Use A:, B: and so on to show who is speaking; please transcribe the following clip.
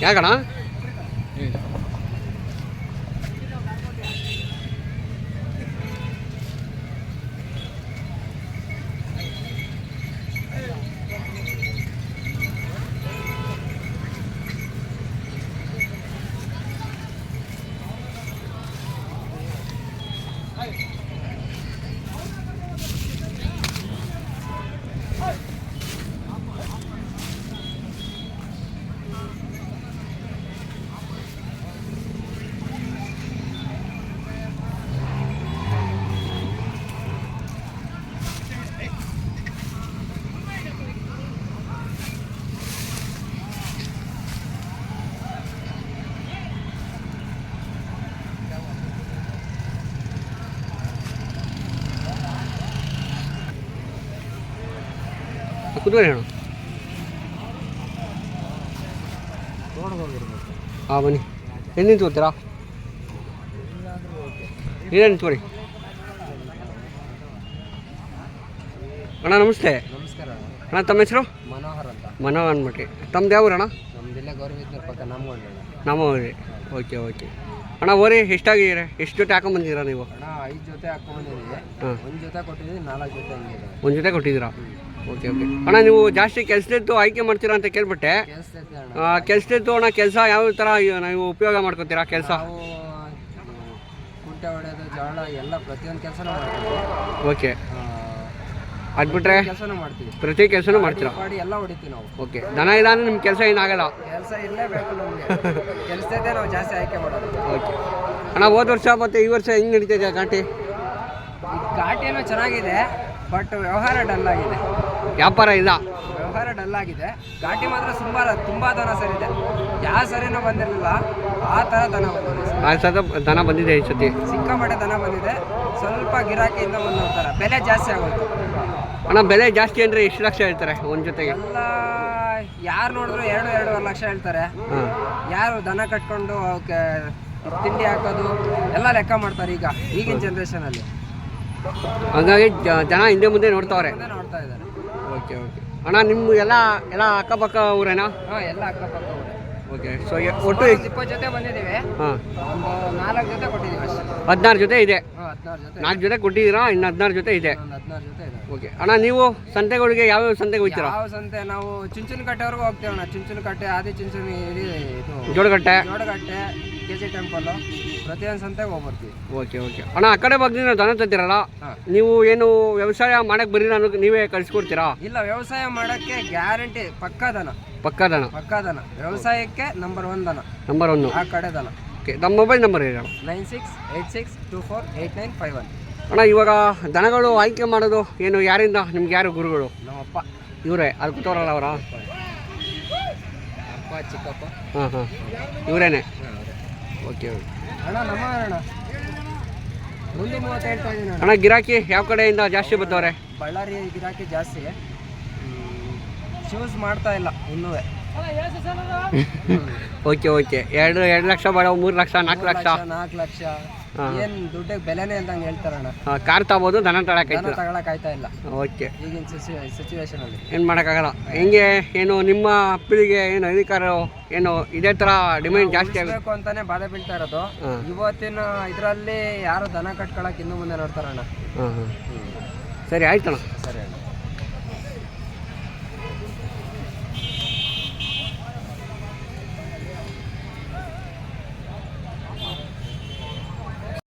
A: ಯಾಕಣ್ಣ? ಕುದುರೆ ಅಣ್ಣ. ಹಾಂ ಬನ್ನಿ. ಎಲ್ಲಿ ನಿಂತ್ಕೊಳ್ತೀರಾ? ಏನೇ ನಿಂತ್ಕೊಳ್ಳಿ. ಅಣ್ಣ ನಮಸ್ತೆ.
B: ನಮಸ್ಕಾರ
A: ಅಣ್ಣ, ತಮ್ಮ ಹೆಸರು?
B: ಮನೋಹರ್ ಅಂತ.
A: ಮನೋಹರ್ ಅಂದ್ಬಿಟ್ಟು. ತಮ್ಮದು ಯಾವ ಊರಣ್ಣ?
B: ನಮ್ದಿಲ್ಲ ಗೌರವಿದ್ದ ಪಕ್ಕ
A: ನಮ್ಮ ಊರಿ. ಓಕೆ ಓಕೆ ಅಣ್ಣ. ಓರಿ ಎಷ್ಟಾಗಿದ್ದೀರಾ? ಎಷ್ಟು ಜೊತೆ ಹಾಕೊಂಬಂದಿದ್ದೀರಾ ನೀವು?
B: ಅಣ್ಣ 5 ಜೊತೆ ಹಾಕೊಂಡ್ಬಂದಿದ್ದೀವಿ.
A: ಹಾಂ,
B: 1 ಜೊತೆ ಕೊಟ್ಟಿದ್ದೀವಿ, 4 ಜೊತೆ ಹಂಗಿದೆ.
A: 1 ಜೊತೆ ಕೊಟ್ಟಿದ್ದೀರಾ? ಓಕೆ ಓಕೆ ಅಣ್ಣ. ನೀವು ಜಾಸ್ತಿ ಕೆಲಸದ್ದು ಆಯ್ಕೆ ಮಾಡ್ತೀರಾ ಅಂತ ಕೇಳ್ಬಿಟ್ಟೆ. ಕೆಲಸದ್ದು ಅಣ್ಣ, ಕೆಲಸ ಯಾವ ಥರ ನೀವು ಉಪಯೋಗ ಮಾಡ್ಕೊತೀರಾ? ಕೆಲಸ
B: ಕುಂಟೆ ಹೊಡೆಯೋದು, ಜೋಳ ಎಲ್ಲ ಪ್ರತಿಯೊಂದು ಕೆಲಸನೂ ಮಾಡ್ತೀವಿ.
A: ಓಕೆ, ಅದು ಬಿಟ್ರೆ
B: ಕೆಲಸನೂ ಮಾಡ್ತೀವಿ.
A: ಪ್ರತಿ ಕೆಲಸನೂ ಮಾಡ್ತೀರಾ?
B: ಮಾಡಿ ಎಲ್ಲ ಹೊಡಿತೀವಿ ನಾವು.
A: ಓಕೆ, ದನ ಇಲ್ಲ ಅಂದರೆ ನಿಮ್ಮ ಕೆಲಸ ಏನಾಗಲ್ಲ?
B: ಕೆಲಸ ಇರಲೇಬೇಕು ನಮಗೆ. ಕೆಲಸದೇ ನಾವು ಜಾಸ್ತಿ ಆಯ್ಕೆ ಮಾಡೋದು.
A: ಓಕೆ ಅಣ್ಣ. ಹೋದ ವರ್ಷ ಮತ್ತು ಈ ವರ್ಷ ಹೆಂಗೆ ನಡೀತಿದೆ ಘಾಟಿ?
B: ಘಾಟಿನೂ ಚೆನ್ನಾಗಿದೆ, ಬಟ್ ವ್ಯವಹಾರ ಡಲ್ ಆಗಿದೆ.
A: ವ್ಯಾಪಾರ ಇಲ್ಲ,
B: ವ್ಯವಹಾರ ಡಲ್ ಆಗಿದೆ. ಘಾಟಿ ಮಾತ್ರ ತುಂಬ ದನ ಸರಿದೆ. ಯಾವ ಸರಿನೂ ಬಂದಿರಲಿಲ್ಲ, ಆ ಥರ ದನ ಬಂದಿದೆ.
A: ಆ ಸತ ದನ ಬಂದಿದೆ ಈ ಸತಿ.
B: ಸಿಕ್ಕಾಪಟ್ಟೆ ದನ ಬಂದಿದೆ. ಸ್ವಲ್ಪ ಗಿರಾಕಿಯಿಂದ ಬಂದು ಹೋಗ್ತಾರೆ. ಬೆಲೆ ಜಾಸ್ತಿ ಆಗೋಯ್ತು
A: ಅಣ್ಣ. ಬೆಲೆ ಜಾಸ್ತಿ ಅಂದರೆ ಎಷ್ಟು ಲಕ್ಷ ಹೇಳ್ತಾರೆ ಒಂದು ಜೊತೆಗೆ?
B: ಎಲ್ಲ ಯಾರು ನೋಡಿದ್ರು 2-2.5 ಲಕ್ಷ ಹೇಳ್ತಾರೆ.
A: ಹಾಂ,
B: ಯಾರು ದನ ಕಟ್ಕೊಂಡು ಅವಕ್ಕೆ ತಿಂಡಿ ಹಾಕೋದು ಎಲ್ಲ ಲೆಕ್ಕ ಮಾಡ್ತಾರೆ ಈಗಿನ ಜನ್ರೇಷನಲ್ಲಿ.
A: ಹಾಗಾಗಿ ಜನ ಹಿಂದೆ ಮುಂದೆ ನೋಡ್ತಾವ್ರೆ,
B: ನೋಡ್ತಾ ಇದ್ದಾರೆ.
A: ಓಕೆ ಓಕೆ ಅಣ್ಣ. ನಿಮ್ಮ ಎಲ್ಲ ಅಕ್ಕಪಕ್ಕ ಊರೇನಾ?
B: ಹಾಂ, ಎಲ್ಲ ಅಕ್ಕಪಕ್ಕ ಊರೇ.
A: ಓಕೆ. ಸೊ ಒಟ್ಟು
B: 20 ಜೊತೆ ಬಂದಿದ್ದೀವಿ.
A: ಹಾಂ,
B: ಒಂದು 4 ಜೊತೆ ಕೊಟ್ಟಿದ್ದೀವಿ ಅಷ್ಟೇ.
A: 16 ಜೊತೆ ಇದೆ.
B: ಹಾಂ, 16 ಜೊತೆ.
A: 4 ಜೊತೆ ಕೊಟ್ಟಿದ್ದೀರಾ, ಇನ್ನು 16 ಜೊತೆ ಇದೆ.
B: ಒಂದು 16 ಜೊತೆ ಇದೆ.
A: ಓಕೆ ಅಣ್ಣ. ನೀವು ಸಂತೆಗಳಿಗೆ ಯಾವ್ಯಾವ ಸಂತೆಗೆ ಹೋಗ್ತೀರಾ?
B: ಯಾವ ಸಂತೆ? ನಾವು ಚುಂಚನಕಟ್ಟೆವರೆಗೂ ಹೋಗ್ತೇವೆ ಅಣ್ಣ. ಚುಂಚನಕಟ್ಟೆ, ಆದಿ ಚುಂಚನಿ, ಇದು
A: ಜೋಡಗಟ್ಟೆ,
B: KG ಟೆಂಪಲ್ಲು, ಪ್ರತಿಯೊಂದು ಸಂತೆಗೆ ಹೋಗ್ಬರ್ತೀವಿ.
A: ಓಕೆ ಓಕೆ ಅಣ್ಣ. ಆ ಕಡೆ ಬಗ್ಗೆ ದನ ತಂತೀರಲ್ಲ, ನೀವು ಏನು ವ್ಯವಸಾಯ ಮಾಡಕ್ಕೆ ಬರೀ ನನಗೆ ನೀವೇ ಕಳಿಸ್ಕೊಡ್ತೀರಾ?
B: ಇಲ್ಲ, ವ್ಯವಸಾಯ ಮಾಡೋಕ್ಕೆ ಗ್ಯಾರಂಟಿ ಪಕ್ಕಾ ದನ.
A: ಪಕ್ಕಾ ದನ.
B: ವ್ಯವಸಾಯಕ್ಕೆ ನಂಬರ್ 1 ದನ.
A: ನಂಬರ್ 1
B: ಆ ಕಡೆ ದನ.
A: ಓಕೆ. ನಮ್ಮ ಮೊಬೈಲ್ ನಂಬರ್ ಹೇಳಿ.
B: 9686248951.
A: ಅಣ್ಣ, ಇವಾಗ ದನಗಳು ಆಯ್ಕೆ ಮಾಡೋದು ಏನು ಯಾರಿಂದ? ನಿಮ್ಗೆ ಯಾರು ಗುರುಗಳು?
B: ನಮ್ಮಪ್ಪ.
A: ಇವರೇ ಅಲ್ಲಿ ಕೂತವ್ರಲ್ಲ ಅವರ?
B: ಅಪ್ಪ, ಚಿಕ್ಕಪ್ಪ.
A: ಹಾಂ ಹಾಂ, ಇವರೇನೆ. ಓಕೆ ಓಕೆ
B: ಅಣ್ಣ, ನಮ್ಮ ಅಣ್ಣ 130 ಹೇಳ್ತಾ ಇದ್ದೀನಿ
A: ಅಣ್ಣ. ಗಿರಾಕಿ ಯಾವ ಕಡೆಯಿಂದ ಜಾಸ್ತಿ ಬಂದವ್ರೆ?
B: ಬಳ್ಳಾರಿ ಗಿರಾಕಿ ಜಾಸ್ತಿ. ಚೂಸ್ ಮಾಡ್ತಾ ಇಲ್ಲ ಇನ್ನೂ.
A: ಓಕೆ ಓಕೆ 2 ಲಕ್ಷ ಬೇಡ, 3 ಲಕ್ಷ, 4 ಲಕ್ಷ.
B: 4 ಲಕ್ಷ ಏನು ದುಡ್ಡಿಗೆ ಬೆಲೆನೇ ಇಲ್ದಂಗೆ ಹೇಳ್ತಾರಣ್ಣ.
A: ಕಾರ್ ತಗೋಬೋದು, ದನ
B: ತಗೊಳಕಾಯ್ತಾ ಇಲ್ಲ
A: ಓಕೆ.
B: ಈಗಿನ ಸಿಚುವೇಶನಲ್ಲಿ
A: ಏನು ಮಾಡೋಕ್ಕಾಗಲ್ಲ. ಹೆಂಗೆ ಏನು ನಿಮ್ಮ ಅಪ್ಪಳಿಗೆ ಏನು ಅಧಿಕಾರ ಏನು ಇದೇ ಥರ ಡಿಮ್ಯಾಂಡ್ ಜಾಸ್ತಿ
B: ಆಗಬೇಕು ಅಂತಾನೆ ಬಾಧೆ ಬೀಳ್ತಾ ಇರೋದು. ಇವತ್ತಿನ ಇದರಲ್ಲಿ ಯಾರು ದನ ಕಟ್ಕೊಳಕ್ಕೆ ಇನ್ನೂ ಮುಂದೆ ನೋಡ್ತಾರಣ್ಣ.
A: ಹಾಂ ಹಾಂ, ಸರಿ ಆಯ್ತಣ್ಣ.
B: ಸರಿ ಅಣ್ಣ.